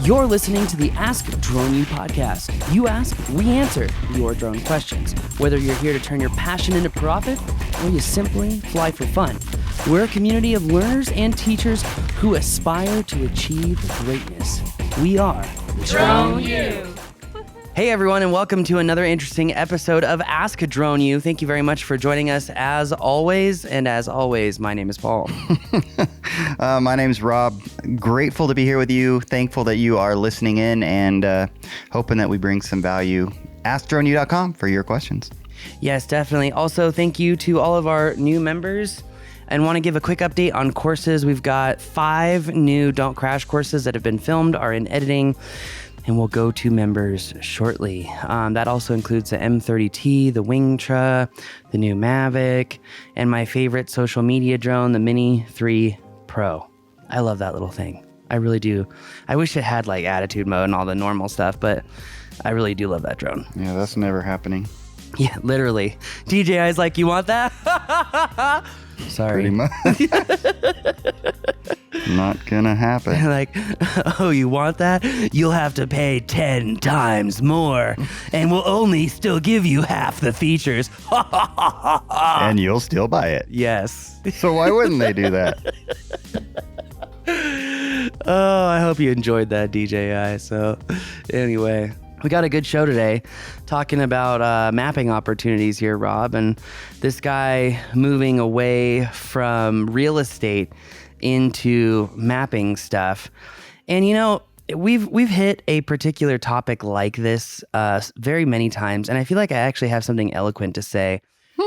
You're listening to the Ask Drone U podcast. You ask, we answer your drone questions. Whether you're here to turn your passion into profit or you simply fly for fun, we're a community of learners and teachers who aspire to achieve greatness. We are Drone U. Hey everyone, and welcome to another interesting episode of Ask Drone U. Thank you very much for joining us as always. And as always, my name is Paul. My name's Rob. Grateful to be here with you. Thankful that you are listening in and hoping that we bring some value. AskDroneU.com for your questions. Yes, definitely. Also, thank you to all of our new members. And want to give a quick update on courses. We've got 5 new Don't Crash courses that have been filmed, are in editing, and we'll go to members shortly. That also includes the M30T, the Wingtra, the new Mavic, and my favorite social media drone, the Mini 3 Pro. I love that little thing. I really do. I wish it had like attitude mode and all the normal stuff, but I really do love that drone. Yeah, that's never happening. Yeah, literally. DJI's like, you want that? Sorry. Pretty much. Not gonna happen. Like, oh, you want that? You'll have to pay 10 times more, and we'll only still give you half the features. And you'll still buy it. Yes. So why wouldn't they do that? Oh, I hope you enjoyed that, DJI. So anyway, we got a good show today talking about mapping opportunities here, Rob, and this guy moving away from real estate into mapping stuff. And you know, we've hit a particular topic like this very many times, and I feel like I actually have something eloquent to say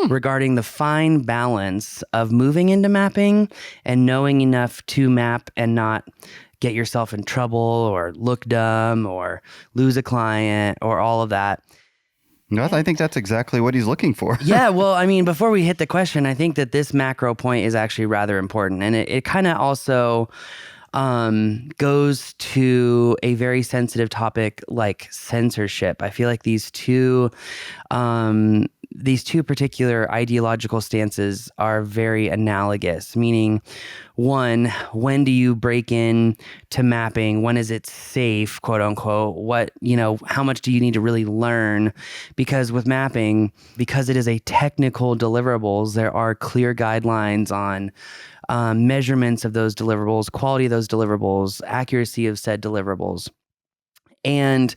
regarding the fine balance of moving into mapping and knowing enough to map and not get yourself in trouble or look dumb or lose a client or all of that. No, I think that's exactly what he's looking for. Yeah, well, I mean, before we hit the question, I think that this macro point is actually rather important. And it kind of also goes to a very sensitive topic like censorship. I feel like these two particular ideological stances are very analogous, meaning one, when do you break in to mapping? When is it safe, quote unquote? How much do you need to really learn? Because with mapping, because it is a technical deliverables, there are clear guidelines on measurements of those deliverables, quality of those deliverables, accuracy of said deliverables. And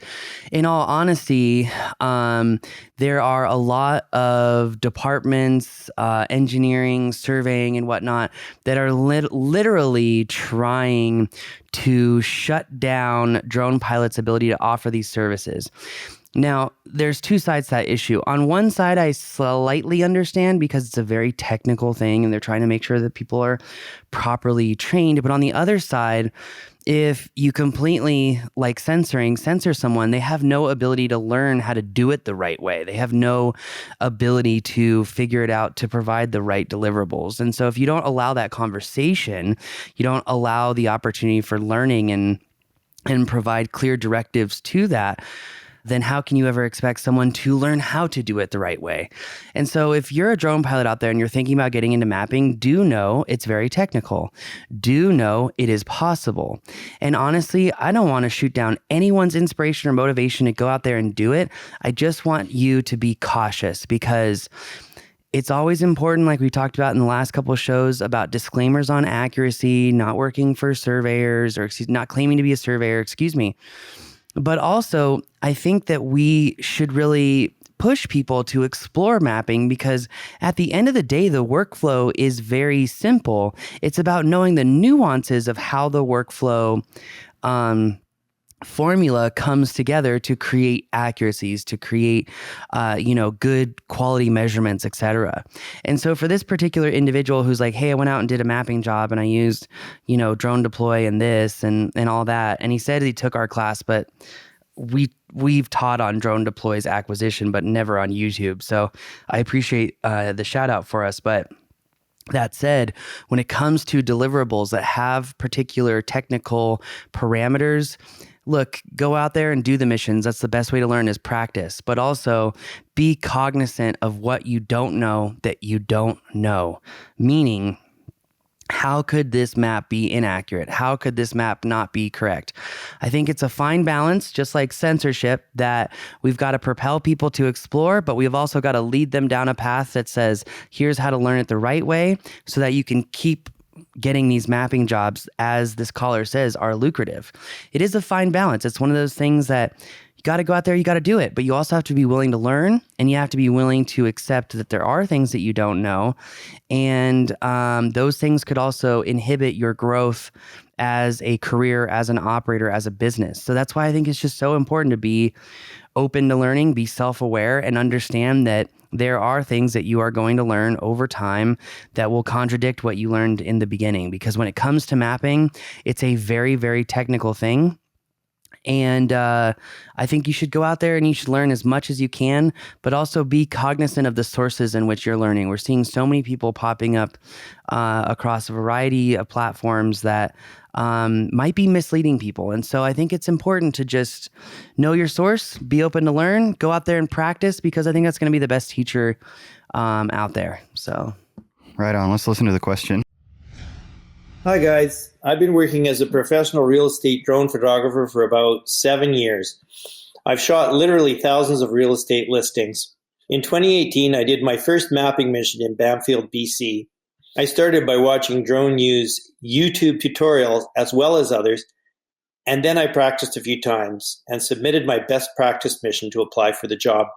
in all honesty, there are a lot of departments, engineering, surveying, and whatnot that are literally trying to shut down drone pilots' ability to offer these services. Now, there's 2 sides to that issue. On one side, I slightly understand because it's a very technical thing and they're trying to make sure that people are properly trained. But on the other side, if you completely censor someone, they have no ability to learn how to do it the right way. They have no ability to figure it out to provide the right deliverables. And so if you don't allow that conversation, you don't allow the opportunity for learning and provide clear directives to that, then how can you ever expect someone to learn how to do it the right way? And so if you're a drone pilot out there and you're thinking about getting into mapping, do know it's very technical. Do know it is possible. And honestly, I don't want to shoot down anyone's inspiration or motivation to go out there and do it. I just want you to be cautious because it's always important, like we talked about in the last couple of shows, about disclaimers on accuracy, not working for surveyors or not claiming to be a surveyor, But also, I think that we should really push people to explore mapping because at the end of the day, the workflow is very simple. It's about knowing the nuances of how the workflow formula comes together to create accuracies, to create, good quality measurements, etc. And so for this particular individual who's like, hey, I went out and did a mapping job and I used, drone deploy and this and all that. And he said he took our class, but we've taught on drone deploys acquisition, but never on YouTube. So I appreciate the shout out for us. But that said, when it comes to deliverables that have particular technical parameters, look, go out there and do the missions. That's the best way to learn is practice, but also be cognizant of what you don't know that you don't know. Meaning, how could this map be inaccurate? How could this map not be correct? I think it's a fine balance, just like censorship, that we've got to propel people to explore, but we've also got to lead them down a path that says, here's how to learn it the right way so that you can keep getting these mapping jobs, as this caller says, are lucrative. It is a fine balance. It's one of those things that you got to go out there, you got to do it, but you also have to be willing to learn, and you have to be willing to accept that there are things that you don't know. And those things could also inhibit your growth as a career, as an operator, as a business. So that's why I think it's just so important to be open to learning, be self-aware, and understand that there are things that you are going to learn over time that will contradict what you learned in the beginning. Because when it comes to mapping, it's a very, very technical thing. And I think you should go out there and you should learn as much as you can, but also be cognizant of the sources in which you're learning. We're seeing so many people popping up across a variety of platforms that might be misleading people. And so I think it's important to just know your source, be open to learn, go out there and practice, because I think that's going to be the best teacher out there. So, Right on. Let's listen to the question. Hi guys, I've been working as a professional real estate drone photographer for about 7 years. I've shot literally thousands of real estate listings. In 2018, I did my first mapping mission in Bamfield, BC. I started by watching Drone U's YouTube tutorials as well as others, and then I practiced a few times and submitted my best practice mission to apply for the job.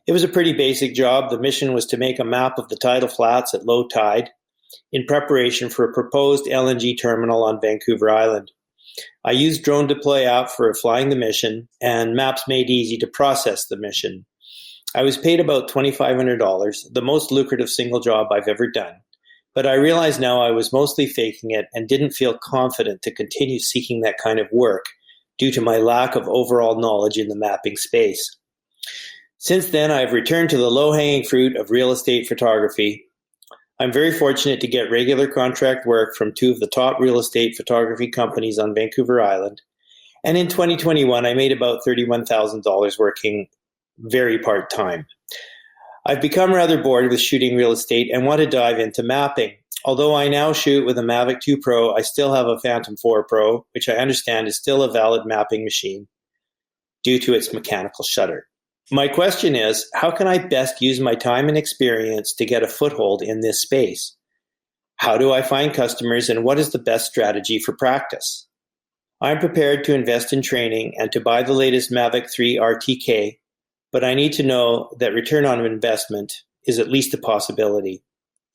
It was a pretty basic job. The mission was to make a map of the tidal flats at low tide in preparation for a proposed LNG terminal on Vancouver Island. I used Drone Deploy app for flying the mission, and Maps Made Easy to process the mission. I was paid about $2,500, the most lucrative single job I've ever done. But I realize now I was mostly faking it and didn't feel confident to continue seeking that kind of work due to my lack of overall knowledge in the mapping space. Since then, I've returned to the low-hanging fruit of real estate photography. I'm very fortunate to get regular contract work from two of the top real estate photography companies on Vancouver Island. And in 2021, I made about $31,000 working very part-time. I've become rather bored with shooting real estate and want to dive into mapping. Although I now shoot with a Mavic 2 Pro, I still have a Phantom 4 Pro, which I understand is still a valid mapping machine due to its mechanical shutter. My question is, how can I best use my time and experience to get a foothold in this space? How do I find customers, and what is the best strategy for practice? I'm prepared to invest in training and to buy the latest Mavic 3 RTK, but I need to know that return on investment is at least a possibility.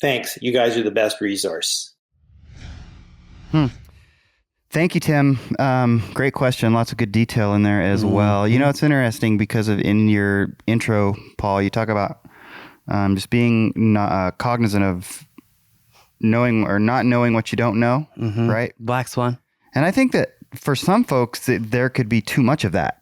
Thanks. You guys are the best resource. Thank you, Tim. Great question. Lots of good detail in there as well. You know, it's interesting because in your intro, Paul, you talk about just being cognizant of knowing or not knowing what you don't know, right? Black Swan. And I think that for some folks, there could be too much of that.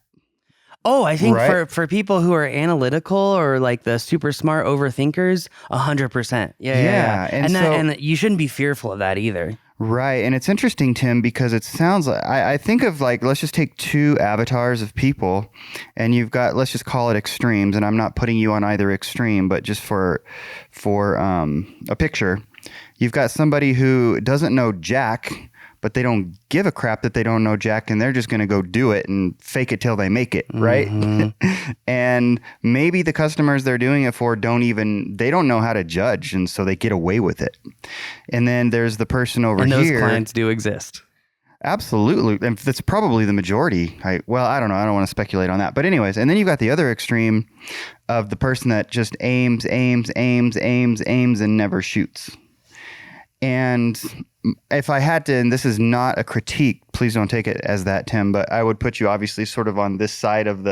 Oh, I think Right? for people who are analytical or like the super smart overthinkers, 100%. Yeah. And you shouldn't be fearful of that either. Right. And it's interesting, Tim, because it sounds like I think of like, let's just take two avatars of people, and you've got, let's just call it extremes. And I'm not putting you on either extreme, but just for a picture, you've got somebody who doesn't know Jack, but they don't give a crap that they don't know Jack, and they're just going to go do it and fake it till they make it, right? And maybe the customers they're doing it for they don't know how to judge, and so they get away with it. And then there's the person over And those here. clients do exist. Absolutely. And that's probably the majority. I don't know. I don't want to speculate on that. But anyways, and then you've got the other extreme of the person that just aims, and never shoots. And if I had to, and this is not a critique, please don't take it as that, Tim, but I would put you obviously sort of on this side of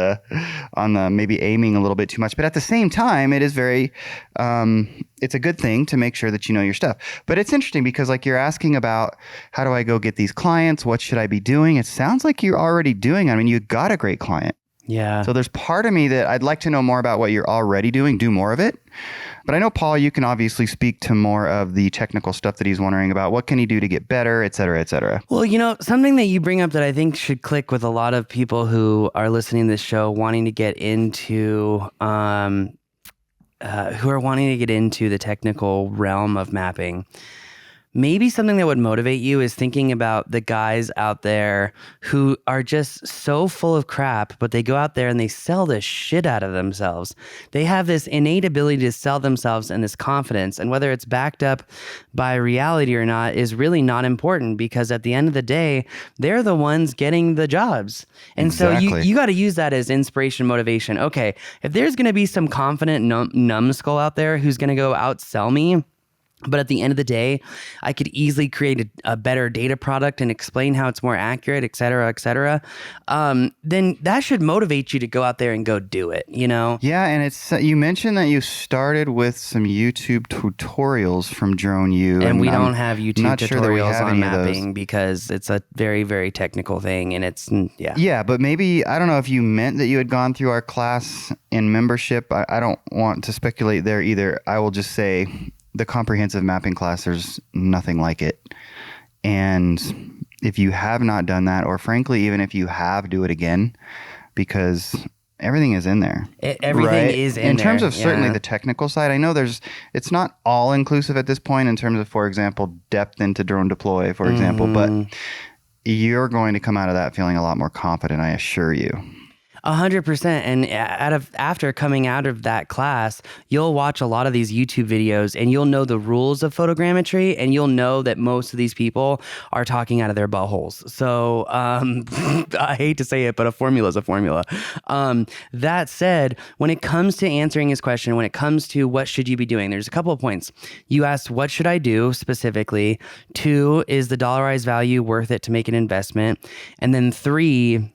on the maybe aiming a little bit too much. But at the same time, it is very, it's a good thing to make sure that you know your stuff. But it's interesting because like you're asking about how do I go get these clients? What should I be doing? It sounds like you're already doing. I mean, you got a great client. Yeah. So there's part of me that I'd like to know more about what you're already doing, do more of it. But I know, Paul, you can obviously speak to more of the technical stuff that he's wondering about. What can he do to get better, et cetera, et cetera? Well, you know, something that you bring up that I think should click with a lot of people who are listening to this show, wanting to get into, who are wanting to get into the technical realm of mapping. maybe something that would motivate you is thinking about the guys out there who are just so full of crap, but they go out there and they sell the shit out of themselves. They have this innate ability to sell themselves and this confidence. And whether it's backed up by reality or not is really not important, because at the end of the day, they're the ones getting the jobs. And so you got to use that as inspiration, motivation. Okay, if there's going to be some confident numbskull out there who's going to go outsell me, but at the end of the day, I could easily create a better data product and explain how it's more accurate, et cetera, then that should motivate you to go out there and go do it, you know? Yeah, and it's you mentioned that you started with some YouTube tutorials from DroneU. And we don't have YouTube tutorials on mapping because it's a very, very technical thing, and it's, yeah. Yeah, but maybe, I don't know if you meant that you had gone through our class in membership. I don't want to speculate there either. I will just say, the comprehensive mapping class, there's nothing like it. And if you have not done that, or frankly, even if you have, do it again, because everything is in there. Everything is in there. In terms of certainly the technical side, I know it's not all inclusive at this point in terms of, for example, depth into drone deploy, for example, but you're going to come out of that feeling a lot more confident, I assure you. 100%. And after coming out of that class, you'll watch a lot of these YouTube videos and you'll know the rules of photogrammetry, and you'll know that most of these people are talking out of their buttholes. So I hate to say it, but a formula is a formula. That said, when it comes to answering his question, when it comes to what should you be doing, there's a couple of points. You asked, what should I do specifically? 2, is the dollarized value worth it to make an investment? And then 3,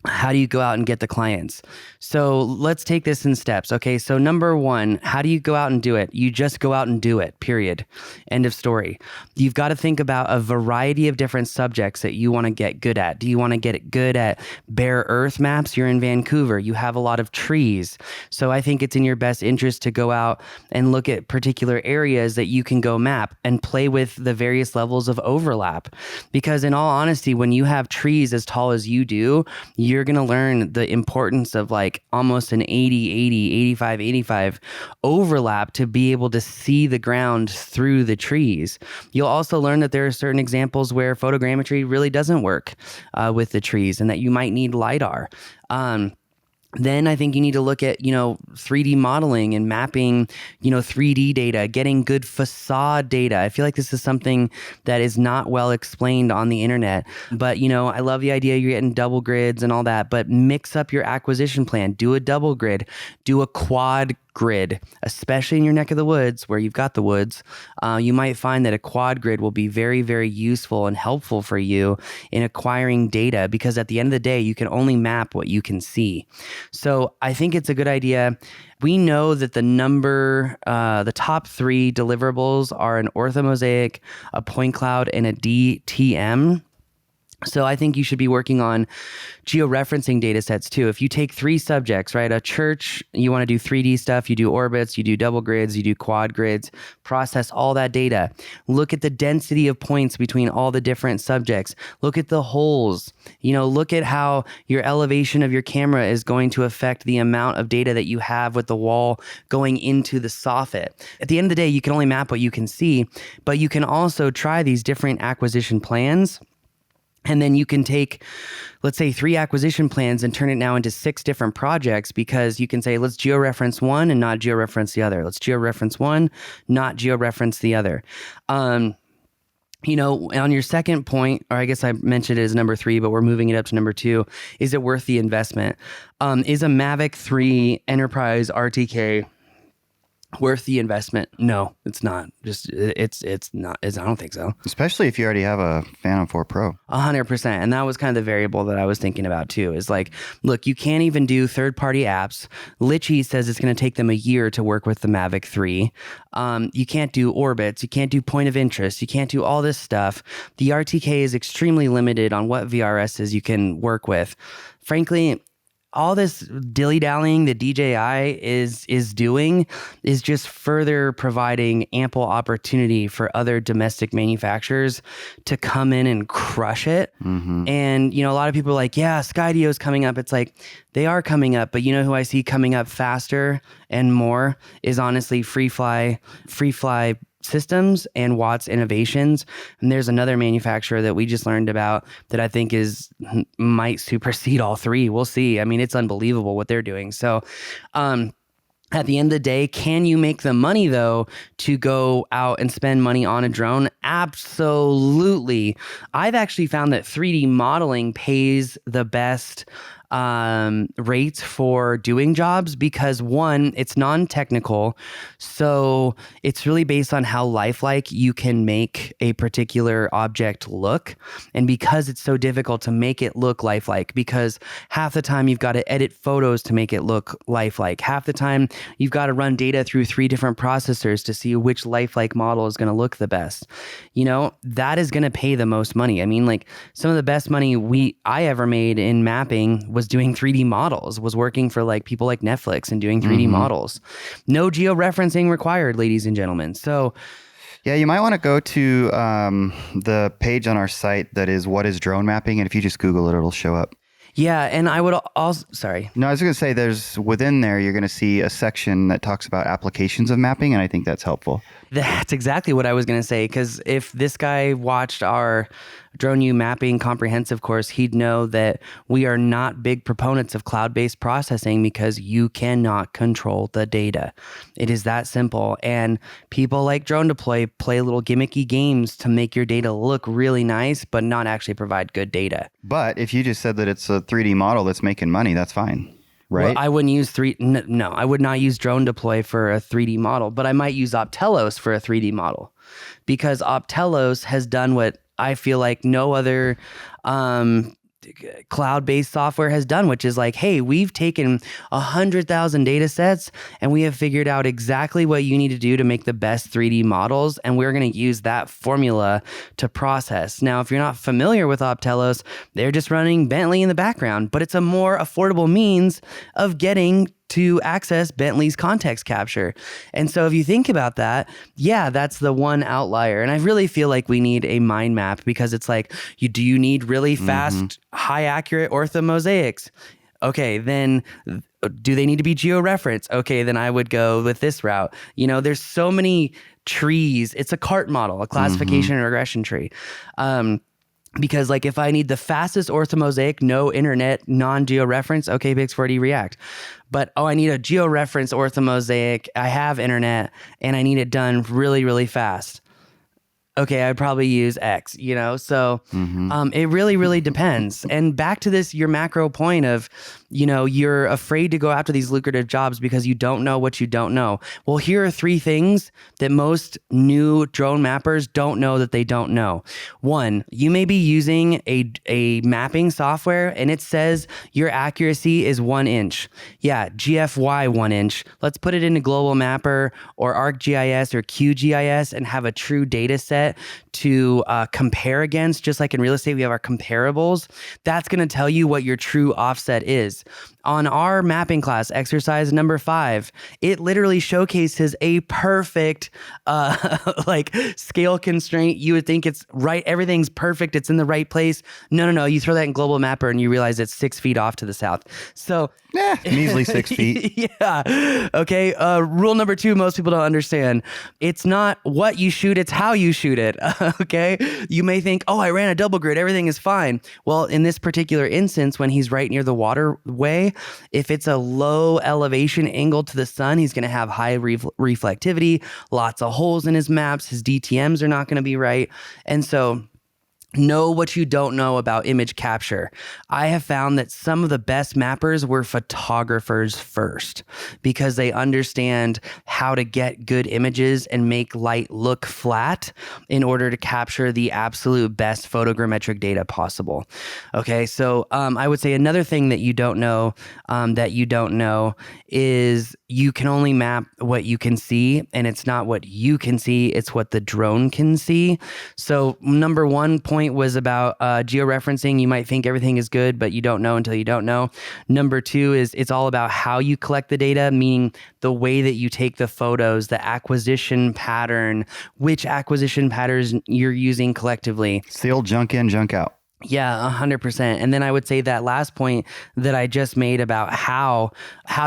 how do you go out and get the clients? So let's take this in steps. Okay, so number 1, how do you go out and do it? You just go out and do it, period. End of story. You've got to think about a variety of different subjects that you want to get good at. Do you want to get good at bare earth maps? You're in Vancouver. You have a lot of trees. So I think it's in your best interest to go out and look at particular areas that you can go map and play with the various levels of overlap. Because in all honesty, when you have trees as tall as you do, you're going to learn the importance of like almost an 80, 85 overlap to be able to see the ground through the trees. You'll also learn that there are certain examples where photogrammetry really doesn't work with the trees, and that you might need LiDAR. Then I think you need to look at, 3D modeling and mapping, 3D data, getting good facade data. I feel like this is something that is not well explained on the internet. But, I love the idea you're getting double grids and all that, but mix up your acquisition plan. Do a double grid, do a quad grid, especially in your neck of the woods where you've got the woods. You might find that a quad grid will be very, very useful and helpful for you in acquiring data, because at the end of the day, you can only map what you can see. So I think it's a good idea. We know that the top 3 deliverables are an orthomosaic, a point cloud, and a DTM. So I think you should be working on georeferencing data sets too. If you take 3 subjects, right? A church, you want to do 3D stuff, you do orbits, you do double grids, you do quad grids, process all that data. Look at the density of points between all the different subjects. Look at the holes. Look at how your elevation of your camera is going to affect the amount of data that you have with the wall going into the soffit. At the end of the day, you can only map what you can see, but you can also try these different acquisition plans. And then you can take, let's say, 3 acquisition plans and turn it now into 6 different projects, because you can say, let's georeference one and not georeference the other. Let's georeference one, not georeference the other. On your second point, or I guess I mentioned it as number 3, but we're moving it up to number 2. Is it worth the investment? Is a Mavic 3 Enterprise RTK worth the investment? No, it's not. It's not. I don't think so. Especially if you already have a Phantom 4 Pro. 100%. And that was kind of the variable that I was thinking about too, is like, look, you can't even do third-party apps. Litchi says it's going to take them a year to work with the Mavic 3. You can't do orbits. You can't do point of interest. You can't do all this stuff. The RTK is extremely limited on what VRSs you can work with. Frankly, all this dilly-dallying that DJI is doing is just further providing ample opportunity for other domestic manufacturers to come in and crush it. Mm-hmm. And, a lot of people are like, yeah, Skydio is coming up. It's like, they are coming up, but who I see coming up faster and more is honestly FreeFly Systems and Watts Innovations. And there's another manufacturer that we just learned about that I think might supersede all three. We'll see. I mean, it's unbelievable what they're doing. So, at the end of the day, can you make the money though to go out and spend money on a drone? Absolutely. I've actually found that 3D modeling pays the best rates for doing jobs because one, it's non-technical. So it's really based on how lifelike you can make a particular object look. And because it's so difficult to make it look lifelike, because half the time you've got to edit photos to make it look lifelike. Half the time you've got to run data through 3 different processors to see which lifelike model is going to look the best. You know, that is going to pay the most money. I mean, like some of the best money I ever made in mapping was doing 3D models, was working for like people like Netflix and doing 3D models. No georeferencing required, ladies and gentlemen. So yeah, you might want to go to the page on our site that is What is Drone Mapping? And if you just Google it, it'll show up. yeah, and I would also, sorry. No, I was going to say there's within there, you're going to see a section that talks about applications of mapping. And I think that's helpful. That's exactly what I was going to say. Because if this guy watched our DroneU mapping comprehensive course, he'd know that we are not big proponents of cloud-based processing because you cannot control the data. It is that simple. And people like Drone Deploy play little gimmicky games to make your data look really nice, but not actually provide good data. But if you just said that it's a 3D model that's making money, that's fine. Right? Well, I wouldn't use no, I would not use Drone Deploy for a 3D model, but I might use Optelos for a 3D model because Optelos has done what I feel like no other cloud-based software has done, which is like, hey, we've taken 100,000 data sets and we have figured out exactly what you need to do to make the best 3D models. And we're going to use that formula to process. Now, if you're not familiar with Optelos, they're just running Bentley in the background, but it's a more affordable means of getting to access Bentley's context capture. And so if you think about that, yeah, that's the one outlier. And I really feel like we need a mind map because it's like, do you need really fast, high accurate orthomosaics? Okay, then do they need to be georeferenced? Okay, then I would go with this route. You know, there's so many trees. It's a CART model, a classification and regression tree. Because like if I need the fastest orthomosaic, no internet, non-georeference, okay, Pix4D React. But I need a georeference orthomosaic, I have internet, and I need it done really, really fast. Okay, I'd probably use X, you know? So it really, really depends. And back to this, your macro point of, you know, you're afraid to go after these lucrative jobs because you don't know what you don't know. Well, here are 3 things that most new drone mappers don't know that they don't know. 1, you may be using a mapping software and it says your accuracy is 1 inch. Yeah, GFY 1 inch. Let's put it into Global Mapper or ArcGIS or QGIS and have a true data set to compare against. Just like in real estate, we have our comparables. That's going to tell you what your true offset is. On our mapping class, exercise number 5, it literally showcases a perfect like scale constraint. You would think it's right. Everything's perfect. It's in the right place. No. You throw that in Global Mapper and you realize it's 6 feet off to the south. So measly 6 feet. Yeah. Okay. Rule number 2, most people don't understand. It's not what you shoot, it's how you shoot it. Okay. You may think, oh, I ran a double grid, everything is fine. Well, in this particular instance, when he's right near the waterway, if it's a low elevation angle to the sun, he's going to have high reflectivity, lots of holes in his maps. His DTMs are not going to be right. And so know what you don't know about image capture. I have found that some of the best mappers were photographers first because they understand how to get good images and make light look flat in order to capture the absolute best photogrammetric data possible. Okay, so I would say another thing that you don't know is you can only map what you can see, and it's not what you can see, it's what the drone can see. So number 1 point was about georeferencing. You might think everything is good, but you don't know until you don't know. Number 2 is it's all about how you collect the data, meaning the way that you take the photos, the acquisition pattern, which acquisition patterns you're using collectively. It's the old junk in, junk out. Yeah, 100%. And then I would say that last point that I just made about how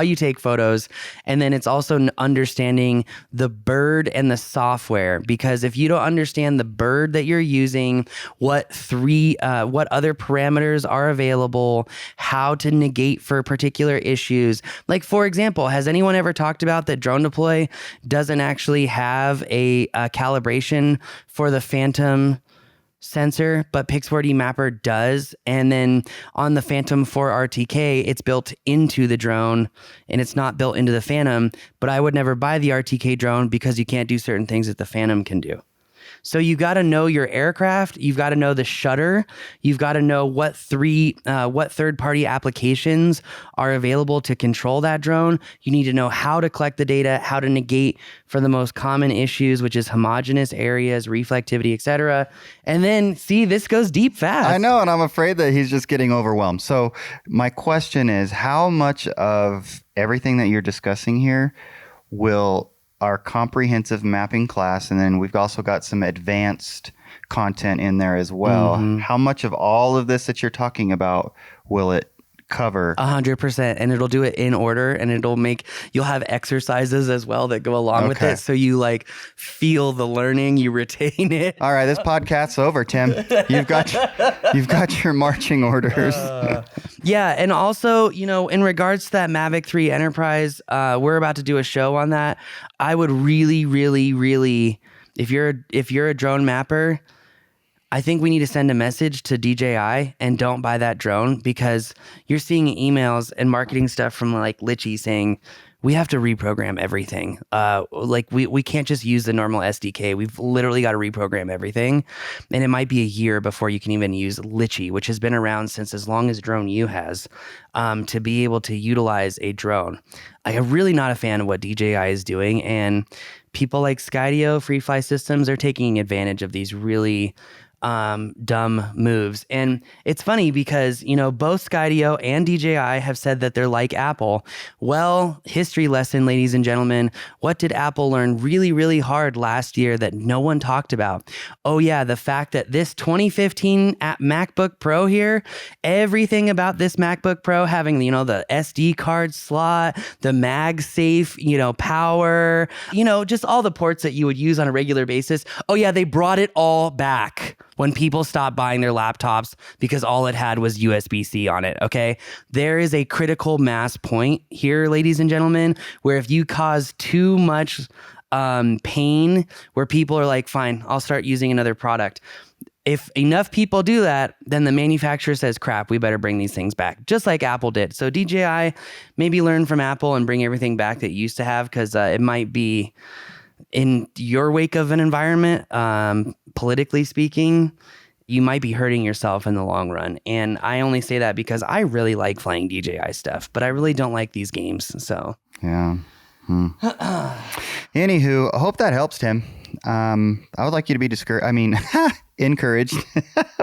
you take photos, and then it's also understanding the bird and the software, because if you don't understand the bird that you're using, what other parameters are available, how to negate for particular issues. Like, for example, has anyone ever talked about that Drone Deploy doesn't actually have a calibration for the Phantom sensor, but Pix4D Mapper does? And then on the Phantom 4 RTK, it's built into the drone and it's not built into the Phantom. But I would never buy the RTK drone because you can't do certain things that the Phantom can do. So you got to know your aircraft. You've got to know the shutter. You've got to know what third-party applications are available to control that drone. You need to know how to collect the data, how to negate for the most common issues, which is homogeneous areas, reflectivity, etc. And then, see, this goes deep fast. I know, and I'm afraid that he's just getting overwhelmed. So my question is, how much of everything that you're discussing here will our comprehensive mapping class, and then we've also got some advanced content in there as well. How much of all of this that you're talking about will it cover? 100%. And it'll do it in order, and you'll have exercises as well that go along with it. So you like feel the learning, you retain it. All right, this podcast's over, Tim. You've got your marching orders. Yeah. And also, in regards to that Mavic 3 Enterprise, we're about to do a show on that. I would really, really, really, if you're a drone mapper, I think we need to send a message to DJI and don't buy that drone, because you're seeing emails and marketing stuff from like Litchi saying we have to reprogram everything. Like we can't just use the normal SDK. We've literally got to reprogram everything. And it might be a year before you can even use Litchi, which has been around since as long as DroneU has, to be able to utilize a drone. I'm really not a fan of what DJI is doing. And people like Skydio, Free Fly Systems are taking advantage of these really dumb moves. And it's funny because, both Skydio and DJI have said that they're like Apple. Well, history lesson, ladies and gentlemen. What did Apple learn really, really hard last year that no one talked about? Oh yeah, the fact that this 2015 MacBook Pro here, everything about this MacBook Pro having, the SD card slot, the MagSafe, power, just all the ports that you would use on a regular basis. Oh yeah, they brought it all back when people stopped buying their laptops because all it had was USB-C on it, okay? There is a critical mass point here, ladies and gentlemen, where if you cause too much pain, where people are like, fine, I'll start using another product. If enough people do that, then the manufacturer says, crap, we better bring these things back, just like Apple did. So DJI, maybe learn from Apple and bring everything back that you used to have, because it might be in your wake of an environment, politically speaking, you might be hurting yourself in the long run. And I only say that because I really like playing DJI stuff, but I really don't like these games. So yeah. Anywho, I hope that helps, Tim. I would like you to be encouraged.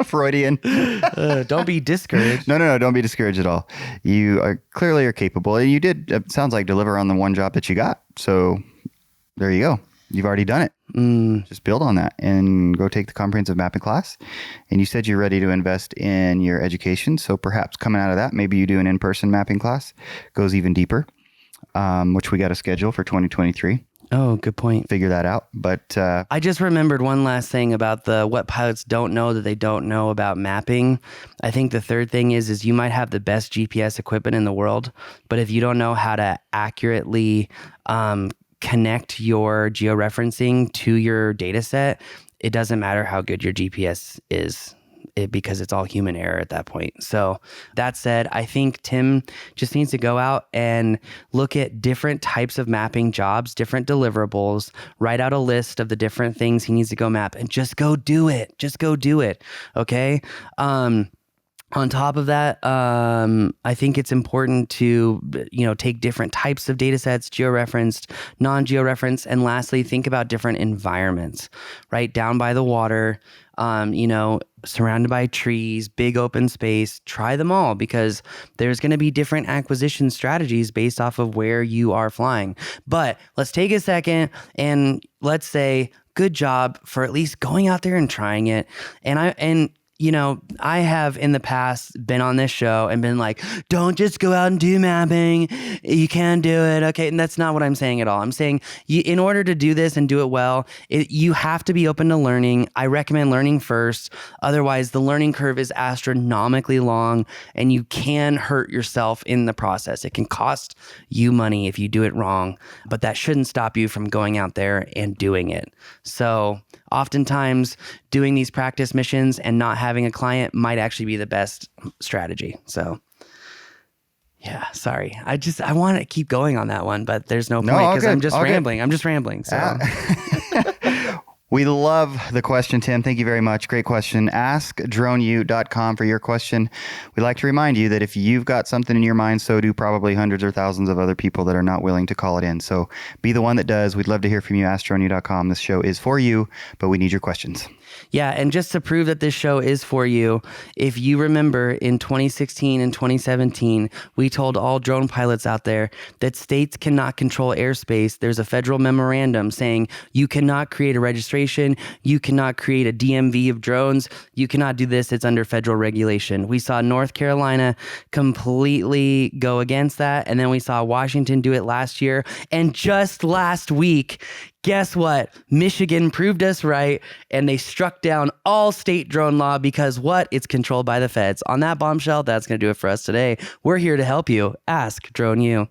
Freudian. Don't be discouraged. No, don't be discouraged at all. You are clearly capable. You did, it sounds like, deliver on the one job that you got. So there you go. You've already done it. Just build on that and go take the comprehensive mapping class. And you said you're ready to invest in your education. So perhaps coming out of that, maybe you do an in-person mapping class, goes even deeper, which we got to schedule for 2023. Oh, good point. Figure that out. But I just remembered one last thing about what pilots don't know that they don't know about mapping. I think the third thing is you might have the best GPS equipment in the world, but if you don't know how to accurately connect your georeferencing to your data set, it doesn't matter how good your GPS is, because it's all human error at that point. So that said, I think Tim just needs to go out and look at different types of mapping jobs, different deliverables, write out a list of the different things he needs to go map, and just go do it. Just go do it. Okay. On top of that, I think it's important to, take different types of data sets, georeferenced, non-georeferenced, and lastly, think about different environments, right? Down by the water, surrounded by trees, big open space, try them all, because there's going to be different acquisition strategies based off of where you are flying. But let's take a second and let's say, good job for at least going out there and trying it. And I have in the past been on this show and been like, don't just go out and do mapping. You can do it. Okay. And that's not what I'm saying at all. I'm saying in order to do this and do it well, you have to be open to learning. I recommend learning first. Otherwise, the learning curve is astronomically long and you can hurt yourself in the process. It can cost you money if you do it wrong, but that shouldn't stop you from going out there and doing it. So oftentimes doing these practice missions and not having a client might actually be the best strategy. So yeah, sorry. I want to keep going on that one, but there's no point because I'm just rambling. I'm just rambling. So we love the question, Tim. Thank you very much. Great question. AskDroneU.com for your question. We like to remind you that if you've got something in your mind, so do probably hundreds or thousands of other people that are not willing to call it in. So be the one that does. We'd love to hear from you. AskDroneU.com. This show is for you, but we need your questions. Yeah, and just to prove that this show is for you, if you remember in 2016 and 2017, we told all drone pilots out there that states cannot control airspace. There's a federal memorandum saying you cannot create a registration, you cannot create a DMV of drones, you cannot do this, it's under federal regulation. We saw North Carolina completely go against that, and then we saw Washington do it last year, and just last week, guess what? Michigan proved us right, and they struck down all state drone law because what? It's controlled by the feds. On that bombshell, that's going to do it for us today. We're here to help you. Ask Drone U.